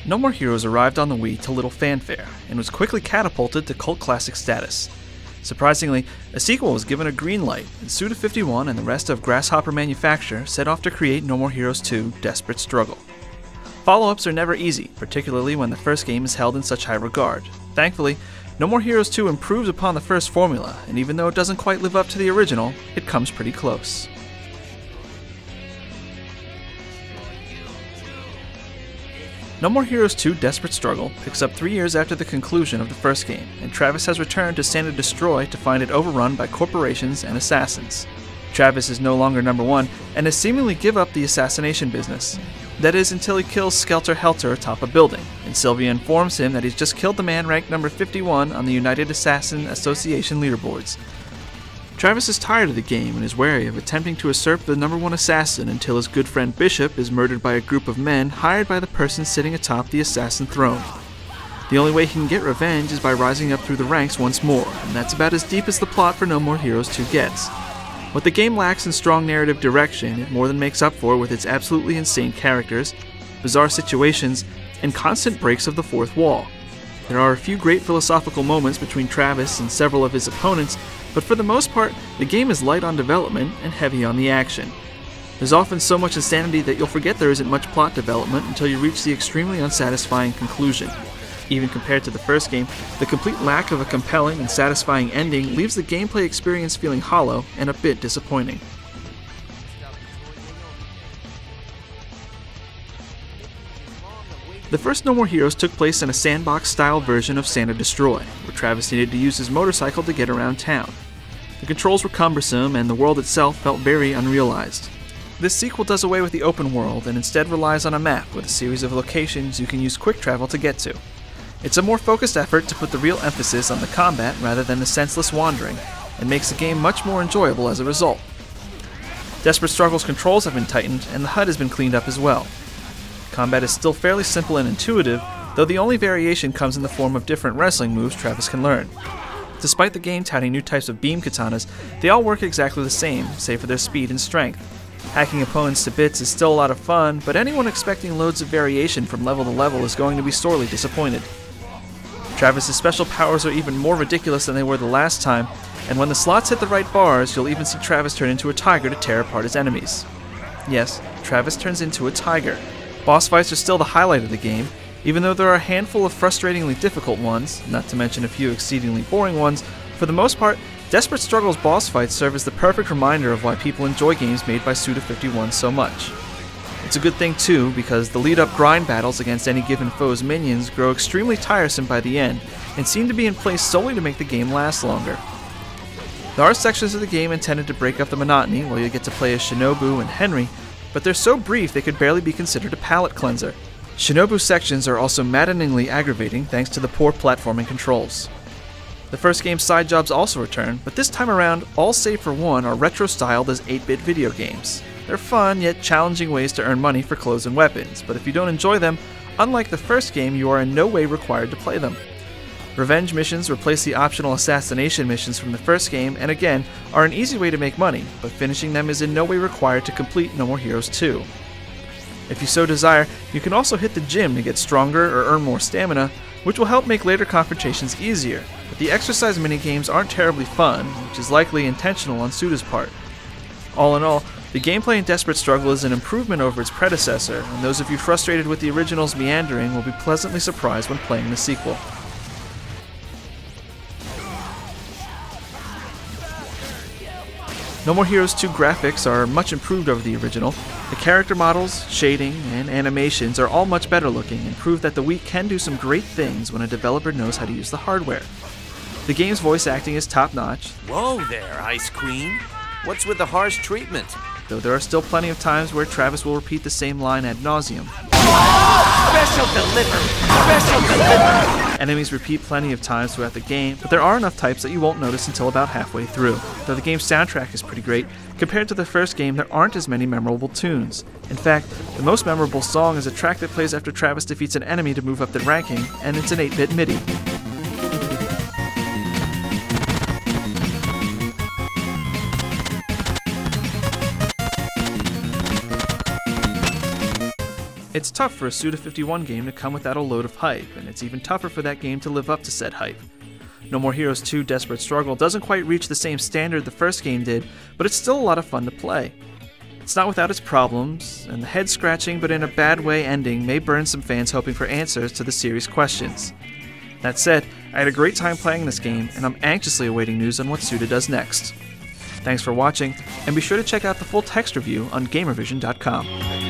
No More Heroes arrived on the Wii to little fanfare, and was quickly catapulted to cult classic status. Surprisingly, a sequel was given a green light, and Suda51 and the rest of Grasshopper Manufacture set off to create No More Heroes 2: Desperate Struggle. Follow-ups are never easy, particularly when the first game is held in such high regard. Thankfully, No More Heroes 2 improves upon the first formula, and even though it doesn't quite live up to the original, it comes pretty close. No More Heroes 2: Desperate Struggle picks up 3 years after the conclusion of the first game, and Travis has returned to Santa Destroy to find it overrun by corporations and assassins. Travis is no longer number one, and has seemingly give up the assassination business. That is, until he kills Skelter Helter atop a building, and Sylvia informs him that he's just killed the man ranked number 51 on the United Assassin Association leaderboards. Travis is tired of the game and is wary of attempting to usurp the number one assassin until his good friend Bishop is murdered by a group of men hired by the person sitting atop the assassin throne. The only way he can get revenge is by rising up through the ranks once more, and that's about as deep as the plot for No More Heroes 2 gets. What the game lacks in strong narrative direction, it more than makes up for with its absolutely insane characters, bizarre situations, and constant breaks of the fourth wall. There are a few great philosophical moments between Travis and several of his opponents, but for the most part, the game is light on development and heavy on the action. There's often so much insanity that you'll forget there isn't much plot development until you reach the extremely unsatisfying conclusion. Even compared to the first game, the complete lack of a compelling and satisfying ending leaves the gameplay experience feeling hollow and a bit disappointing. The first No More Heroes took place in a sandbox-style version of Santa Destroy, where Travis needed to use his motorcycle to get around town. The controls were cumbersome, and the world itself felt very unrealized. This sequel does away with the open world and instead relies on a map with a series of locations you can use quick travel to get to. It's a more focused effort to put the real emphasis on the combat rather than the senseless wandering, and makes the game much more enjoyable as a result. Desperate Struggle's controls have been tightened, and the HUD has been cleaned up as well. Combat is still fairly simple and intuitive, though the only variation comes in the form of different wrestling moves Travis can learn. Despite the game touting new types of beam katanas, they all work exactly the same, save for their speed and strength. Hacking opponents to bits is still a lot of fun, but anyone expecting loads of variation from level to level is going to be sorely disappointed. Travis's special powers are even more ridiculous than they were the last time, and when the slots hit the right bars, you'll even see Travis turn into a tiger to tear apart his enemies. Yes, Travis turns into a tiger. Boss fights are still the highlight of the game, even though there are a handful of frustratingly difficult ones, not to mention a few exceedingly boring ones. For the most part, Desperate Struggle's boss fights serve as the perfect reminder of why people enjoy games made by Suda51 so much. It's a good thing too, because the lead-up grind battles against any given foe's minions grow extremely tiresome by the end, and seem to be in place solely to make the game last longer. There are sections of the game intended to break up the monotony, where you get to play as Shinobu and Henry, but they're so brief they could barely be considered a palate cleanser. Shinobu sections are also maddeningly aggravating thanks to the poor platforming controls. The first game's side jobs also return, but this time around, all save for one are retro-styled as 8-bit video games. They're fun, yet challenging ways to earn money for clothes and weapons, but if you don't enjoy them, unlike the first game, you are in no way required to play them. Revenge missions replace the optional assassination missions from the first game, and again, are an easy way to make money, but finishing them is in no way required to complete No More Heroes 2. If you so desire, you can also hit the gym to get stronger or earn more stamina, which will help make later confrontations easier, but the exercise minigames aren't terribly fun, which is likely intentional on Suda's part. All in all, the gameplay in Desperate Struggle is an improvement over its predecessor, and those of you frustrated with the original's meandering will be pleasantly surprised when playing the sequel. No More Heroes 2 graphics are much improved over the original. The character models, shading, and animations are all much better looking and prove that the Wii can do some great things when a developer knows how to use the hardware. The game's voice acting is top-notch. Whoa there, Ice Queen. What's with the harsh treatment? Though there are still plenty of times where Travis will repeat the same line ad nauseum. Special delivery! Special delivery! Enemies repeat plenty of times throughout the game, but there are enough types that you won't notice until about halfway through. Though the game's soundtrack is pretty great, compared to the first game there aren't as many memorable tunes. In fact, the most memorable song is a track that plays after Travis defeats an enemy to move up the ranking, and it's an 8-bit MIDI. It's tough for a Suda51 game to come without a load of hype, and it's even tougher for that game to live up to said hype. No More Heroes 2 Desperate Struggle doesn't quite reach the same standard the first game did, but it's still a lot of fun to play. It's not without its problems, and the head-scratching but in a bad way ending may burn some fans hoping for answers to the series' questions. That said, I had a great time playing this game, and I'm anxiously awaiting news on what Suda does next. Thanks for watching, and be sure to check out the full text review on GamerVision.com.